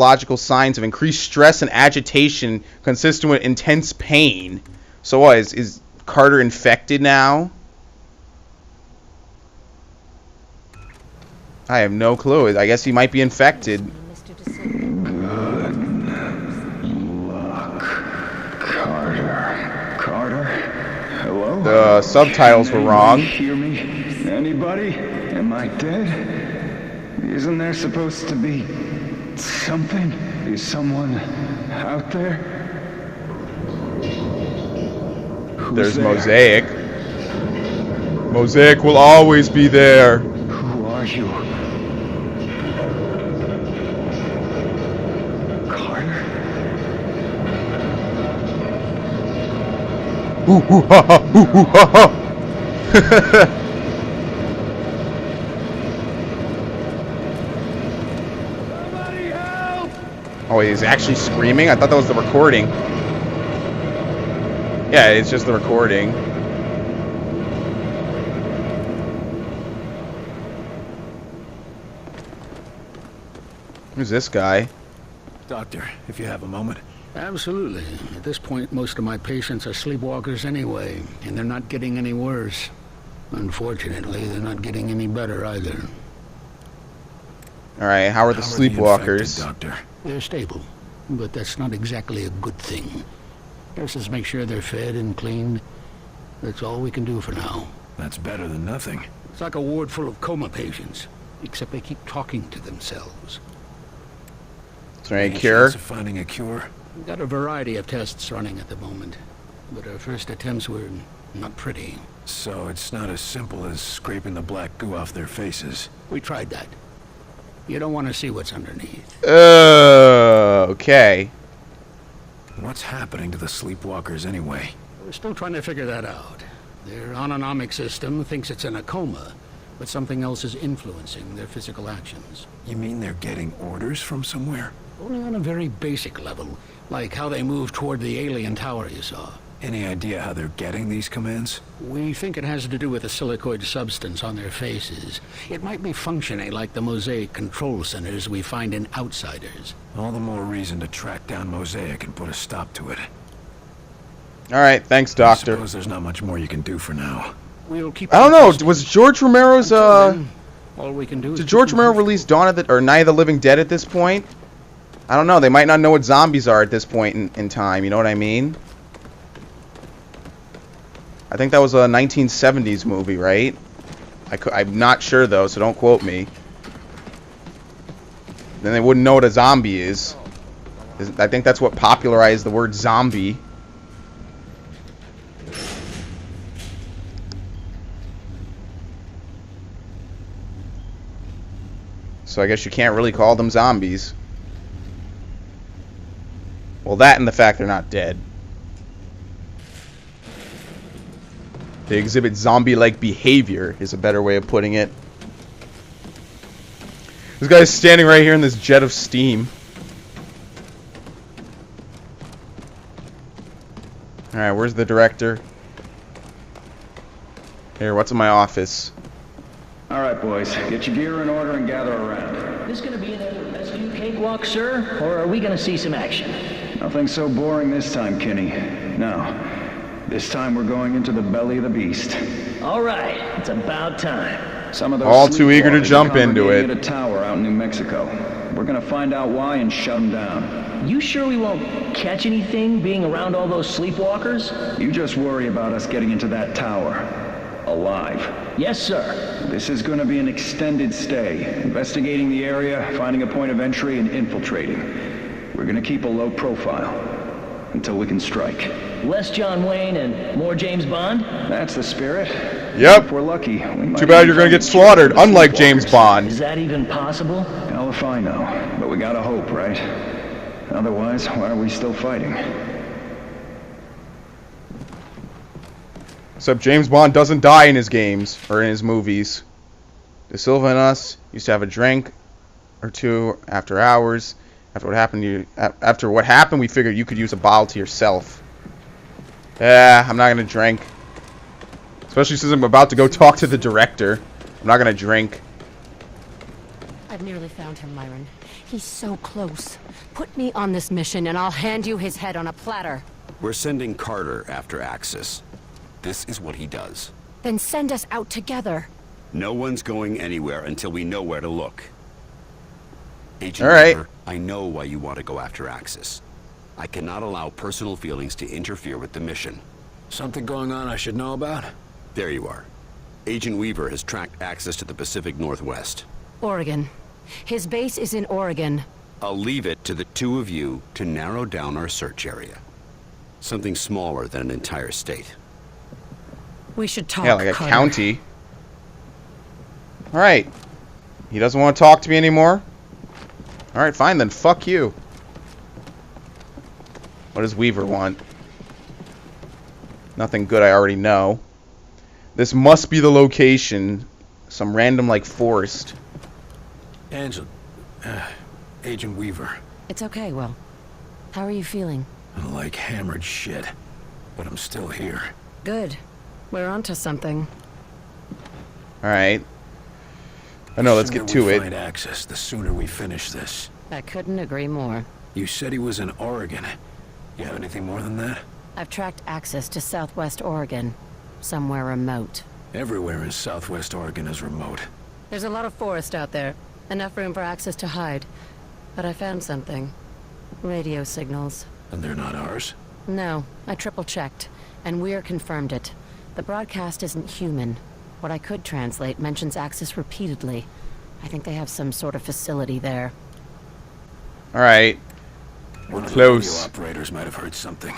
psychological signs of increased stress and agitation consistent with intense pain. So what, is Carter infected now? I have no clue. I guess he might be infected. Good luck, Carter. Carter? Hello? The subtitles were wrong. Hear me? Anybody? Am I dead? Isn't there supposed to be something? Is someone out there? There's Mosaic. Mosaic will always be there. Who are you? Carter? Ooh, ooh, ha, ha, ooh, ooh, ha, ha. Oh, he's actually screaming? I thought that was the recording. Yeah, it's just the recording. Who's this guy? Doctor, if you have a moment. Absolutely. At this point, most of my patients are sleepwalkers anyway, and they're not getting any worse. Unfortunately, they're not getting any better either. Alright, how are the sleepwalkers? Doctor? They're stable, but that's not exactly a good thing. Nurses make sure they're fed and cleaned. That's all we can do for now. That's better than nothing. It's like a ward full of coma patients, except they keep talking to themselves. Is there any cure? Chance of finding a cure? We've got a variety of tests running at the moment, but our first attempts were not pretty. So it's not as simple as scraping the black goo off their faces. We tried that. You don't want to see what's underneath. Okay. What's happening to the sleepwalkers anyway? We're still trying to figure that out. Their autonomic system thinks it's in a coma, but something else is influencing their physical actions. You mean they're getting orders from somewhere? Only on a very basic level, like how they move toward the alien tower you saw. Any idea how they're getting these commands? We think it has to do with the silicoid substance on their faces. It might be functioning like the Mosaic control centers we find in Outsiders. All the more reason to track down Mosaic and put a stop to it. Alright, thanks, Doctor. I suppose there's not much more you can do for now. We'll keep. I don't know, was George Romero's, all we can do is did George Romero release Dawn of the, or Night of the Living Dead at this point? I don't know, they might not know what zombies are at this point in time, you know what I mean? I think that was a 1970s movie, right? I'm not sure, though, so don't quote me. Then they wouldn't know what a zombie is. I think that's what popularized the word zombie. So I guess you can't really call them zombies. Well, that and the fact they're not dead. They exhibit zombie-like behavior is a better way of putting it. This guy's standing right here in this jet of steam. Alright, where's the director? Here, what's in my office? Alright, boys. Get your gear in order and gather around. This gonna be another rescue cakewalk, sir? Or are we gonna see some action? Nothing so boring this time, Kenny. No. This time we're going into the belly of the beast. All right, it's about time. Some of those all too eager to jump into it. At a tower out in New Mexico. We're gonna find out why and shut them down. You sure we won't catch anything being around all those sleepwalkers? You just worry about us getting into that tower. Alive. Yes, sir. This is gonna be an extended stay. Investigating the area, finding a point of entry, and infiltrating. We're gonna keep a low profile. Until we can strike. Less John Wayne and more James Bond? That's the spirit. Yep. If we're lucky, we might. Too bad you're gonna get slaughtered, unlike James Bond. Is that even possible? Hell if I know. But we gotta hope, right? Otherwise, why are we still fighting? Except James Bond doesn't die in his games, or in his movies. De Silva and us used to have a drink or two after hours. After what happened, we figured you could use a bottle to yourself. Yeah, I'm not gonna drink. Especially since I'm about to go talk to the director. I'm not gonna drink. I've nearly found him, Myron. He's so close. Put me on this mission and I'll hand you his head on a platter. We're sending Carter after Axis. This is what he does. Then send us out together. No one's going anywhere until we know where to look. Agent All right. Weaver, I know why you want to go after Axis. I cannot allow personal feelings to interfere with the mission. Something going on I should know about? There you are. Agent Weaver has tracked Axis to the Pacific Northwest. Oregon. His base is in Oregon. I'll leave it to the two of you to narrow down our search area. Something smaller than an entire state. We should talk, Yeah, like a Carter. county. Alright. He doesn't want to talk to me anymore? Alright, fine then. Fuck you. What does Weaver want? Nothing good, I already know. This must be the location. Some random, like, forest. Angel... Agent Weaver. It's okay, Will. How are you feeling? I'm like hammered shit. But I'm still here. Good. We're onto something. Alright. I know, let's get to The sooner we it. find Axis, the sooner we finish this. I couldn't agree more. You said he was in Oregon. You have anything more than that? I've tracked access to southwest Oregon. Somewhere remote. Everywhere in southwest Oregon is remote. There's a lot of forest out there. Enough room for access to hide. But I found something. Radio signals. And they're not ours? No, I triple-checked. And Weir confirmed it. The broadcast isn't human. What I could translate mentions Axis repeatedly. I think they have some sort of facility there. Alright. One of the Close. radio operators might have heard something.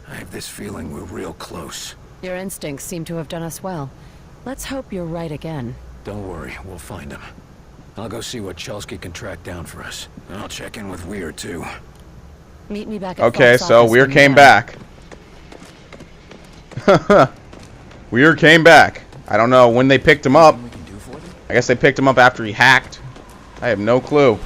I have this feeling we're real close. Your instincts seem to have done us well. Let's hope you're right again. Don't worry, we'll find him. I'll go see what Chelsky can track down for us. And I'll check in with Weir, too. Meet me back at Okay, Falk's so office Weir when came you're back. Weir came back. I don't know when they picked him up. I guess they picked him up after he hacked. I have no clue.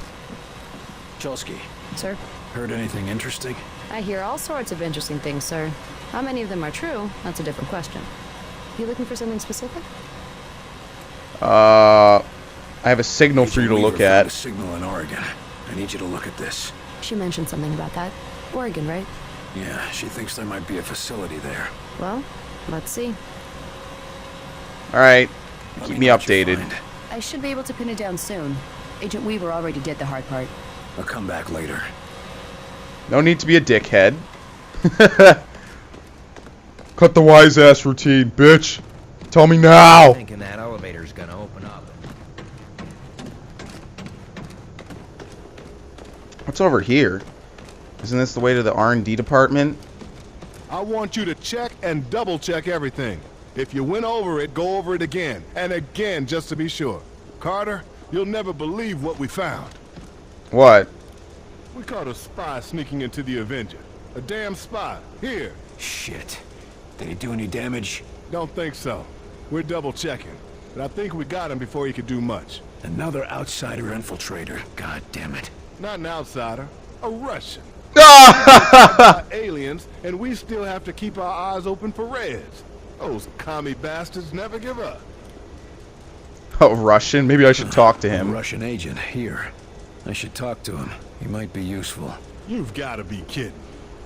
Chelsky, done. Sir? heard anything interesting? I hear all sorts of interesting things, sir. How many of them are true? That's a different question. You looking for something specific? I have a signal for you to Agent look Weaver found a at. signal in Oregon. I need you to look at this. She mentioned something about that. Oregon, right? Yeah, she thinks there might be a facility there. Well, let's see. Alright. Let Keep me know what you updated. find. I should be able to pin it down soon. Agent Weaver already did the hard part. I'll come back later. No need to be a dickhead. Cut the wise ass routine, bitch. Tell me now. Thinking that elevator's gonna open up. What's over here? Isn't this the way to the R&D department? I want you to check and double check everything. If you went over it, go over it again. And again, just to be sure. Carter, you'll never believe what we found. What? We caught a spy sneaking into the Avenger. A damn spy. Here. Shit. Did he do any damage? Don't think so. We're double checking. But I think we got him before he could do much. Another outsider infiltrator. God damn it. Not an outsider. A Russian. Ah! Aliens, and we still have to keep our eyes open for Reds. Those commie bastards never give up. Oh, Russian? Maybe I should talk to A him. Russian agent here. I should talk to him. He might be useful. You've got to be kidding.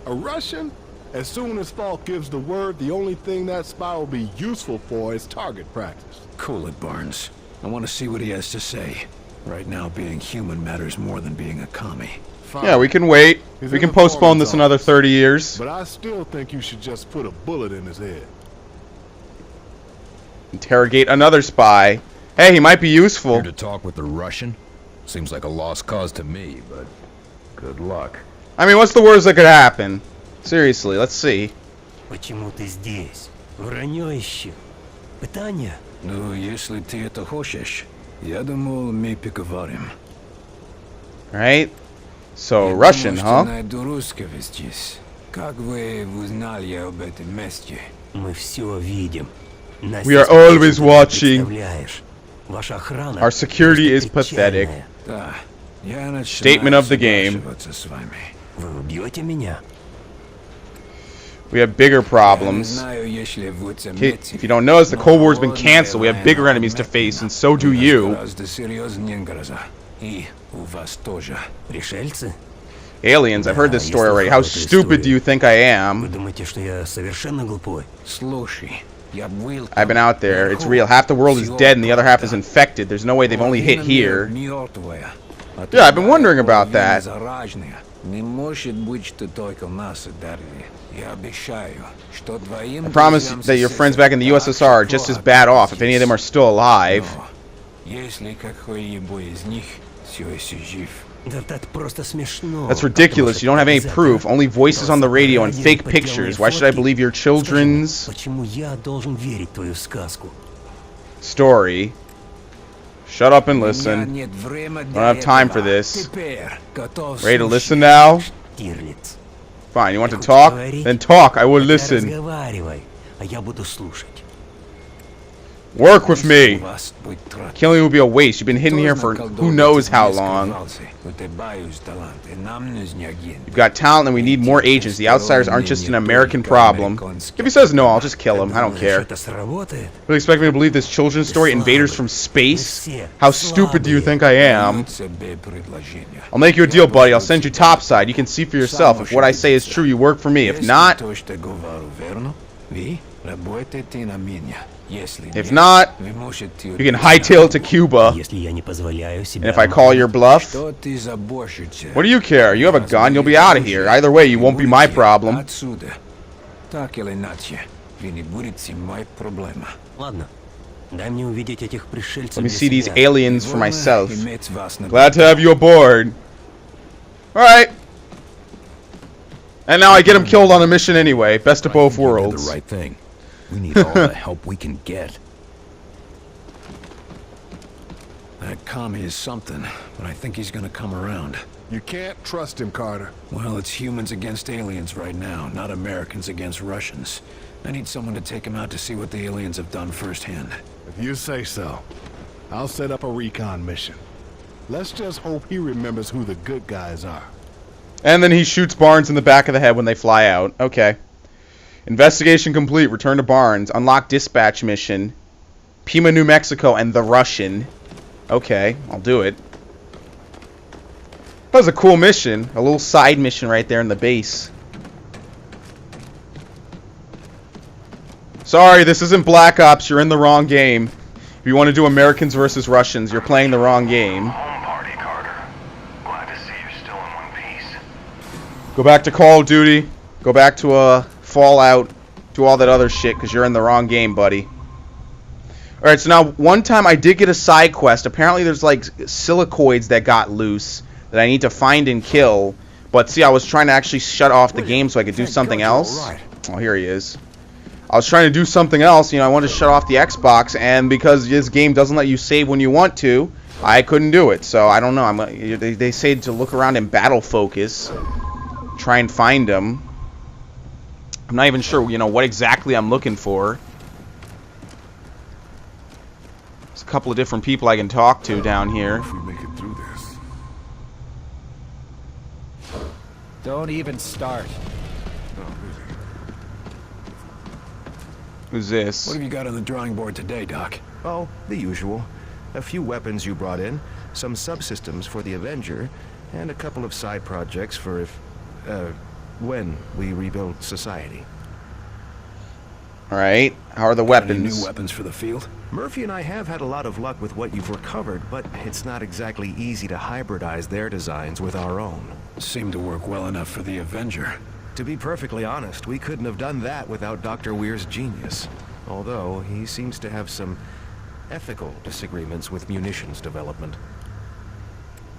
A Russian? As soon as Falk gives the word, the only thing that spy will be useful for is target practice. Cool it, Barnes. I want to see what he has to say. Right now, being human matters more than being a commie. Fine. Yeah, we can wait. He's We in can the postpone foreman's this another office. 30 years. But I still think you should just put a bullet in his head. Interrogate another spy. Hey, he might be useful. Here to talk with the Russian? Seems like a lost cause to me, but good luck. I mean, what's the worst that could happen? Seriously, let's see. Почему ты здесь? Вранье ищу. Пытание? Ну, если ты это хочешь, я думал, мы поговорим. Right? So, Я Russian, думал, что huh? найду русского здесь. Как вы узнали об этом месте? Мы все видим. We are always watching. Представляешь? Ваша охрана Our security is просто pathetic. печальная. Да, я начинаю Statement of the game. соглашаться с вами. Вы убьете меня? We have bigger Я не problems. знаю, если вы If you don't notice, the Cold War's been canceled. We have bigger enemies to face, and so do you. Гораздо серьезнее гроза. И у вас тоже. Пришельцы? Aliens, I've heard this story already. How stupid do you think I Вы am? думаете, что я совершенно глупой? Слушай, я был I've been out there. It's real. Half the world is dead and the other half is infected. There's no way they've only hit here. Yeah, I've been wondering about that. Не может быть, что только нас ударили. Я обещаю, что двоим I promise that your friends back in the USSR are just as bad off if any of them are still alive. Если какой-нибудь из них все еще жив. Да это просто смешно. That's ridiculous. You don't have any proof. Only voices on the radio and fake pictures. Why should I believe your children's Почему я должен верить в твою сказку? story? Shut up and listen. Don't have time for this. Ready to listen now? Штирлиц. Fine. You want to talk? Then talk. I will listen. Разговаривай, а я буду слушать. Work with me. Killing will be a waste. You've been hidden here for who knows how long. You've got talent and we need more agents. The outsiders aren't just an American problem. If he says no, I'll just kill him. I don't care. Это сработает? Really expect me to believe this children's story? Invaders from space? How stupid do you think I am? I'll make you a deal, buddy. I'll send you topside. You can see for yourself. If what I say is true, you work for me. If not, you can hightail it to Cuba. Если я не позволяю себе. And if I call your bluff, what do you care? You have a gun, you'll be out of here. Either way, you won't be my problem. Ладно. Дай мне увидеть этих пришельцев. Let me для see these себя. aliens for myself. Glad to have you aboard. Alright. And now I get him killed on a mission anyway. Best of both worlds. The right thing. We need all the help we can get. That commie is something, but I think he's gonna come around. You can't trust him, Carter. Well, it's humans against aliens right now, not Americans against Russians. I need someone to take him out to see what the aliens have done firsthand. If you say so, I'll set up a recon mission. Let's just hope he remembers who the good guys are. And then he shoots Barnes in the back of the head when they fly out. Okay. Investigation complete. Return to Barnes. Unlock dispatch mission. Pima, New Mexico, and the Russian. Okay, I'll do it. That was a cool mission. A little side mission right there in the base. Sorry, this isn't Black Ops. You're in the wrong game. If you want to do Americans versus Russians, you're playing the wrong game. Home party, Carter. Glad to see you're still in one piece. Go back to Call of Duty. Go back to Fallout. Do all that other shit, because you're in the wrong game, buddy. Alright, so now, one time I did get a side quest. Apparently there's, like, silicoids that got loose that I need to find and kill. But, see, I was trying to actually shut off the game so I could do something else. Oh, here he is. I was trying to do something else. You know, I wanted to shut off the Xbox, and because this game doesn't let you save when you want to, I couldn't do it. So, I don't know. They say to look around in battle focus. Try and find them. I'm not even sure, you know, what exactly I'm looking for. There's a couple of different people I can talk to down here. If we make it through this. Don't even start. Who's this? What have you got on the drawing board today, Doc? Oh, the usual. A few weapons you brought in, some subsystems for the Avenger, and a couple of side projects for when we rebuild society. Alright, how are the weapons? Any new weapons for the field? Murphy and I have had a lot of luck with what you've recovered, but it's not exactly easy to hybridize their designs with our own. Seemed to work well enough for the Avenger. To be perfectly honest, we couldn't have done that without Dr. Weir's genius. Although, he seems to have some ethical disagreements with munitions development.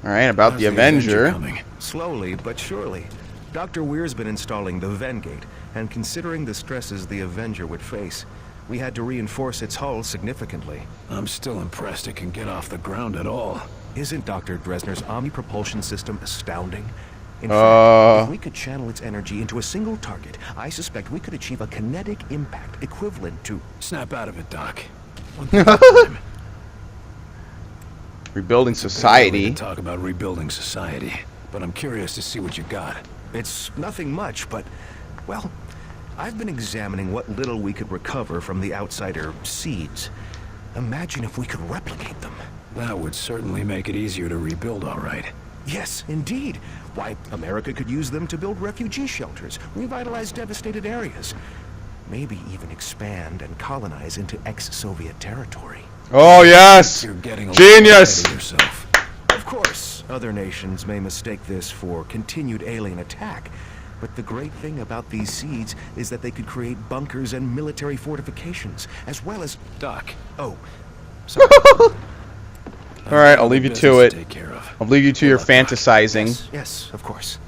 Alright, about the Avenger. Slowly but surely. Dr. Weir's been installing the Vengate, and considering the stresses the Avenger would face, we had to reinforce its hull significantly. I'm still impressed it can get off the ground at all. Isn't Dr. Dresner's omni-propulsion system astounding? In fact, if we could channel its energy into a single target, I suspect we could achieve a kinetic impact equivalent to... Snap out of it, Doc. Rebuilding society. Talk about rebuilding society, but I'm curious to see what you got. It's nothing much, but, well, I've been examining what little we could recover from the outsider seeds. Imagine if we could replicate them. That would certainly make it easier to rebuild, all right. Yes, indeed. Why, America could use them to build refugee shelters, revitalize devastated areas, maybe even expand and colonize into ex-Soviet territory. Oh, yes! You're getting a Genius! little ahead of yourself. Of course, other nations may mistake this for continued alien attack, but the great thing about these seeds is that they could create bunkers and military fortifications, as well as... Doc. Oh, sorry. Alright, I'll leave you to it. Take care of. I'll leave you to your fantasizing. Yes, of course.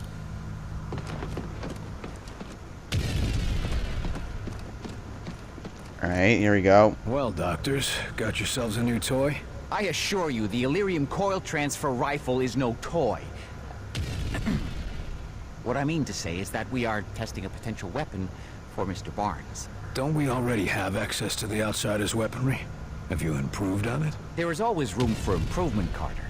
Alright, here we go. Well, doctors, got yourselves a new toy? I assure you, the Illyrium coil transfer rifle is no toy. What I mean to say is that we are testing a potential weapon for Mr. Barnes. Don't we already have access to the Outsider's weaponry? Have you improved on it? There is always room for improvement, Carter.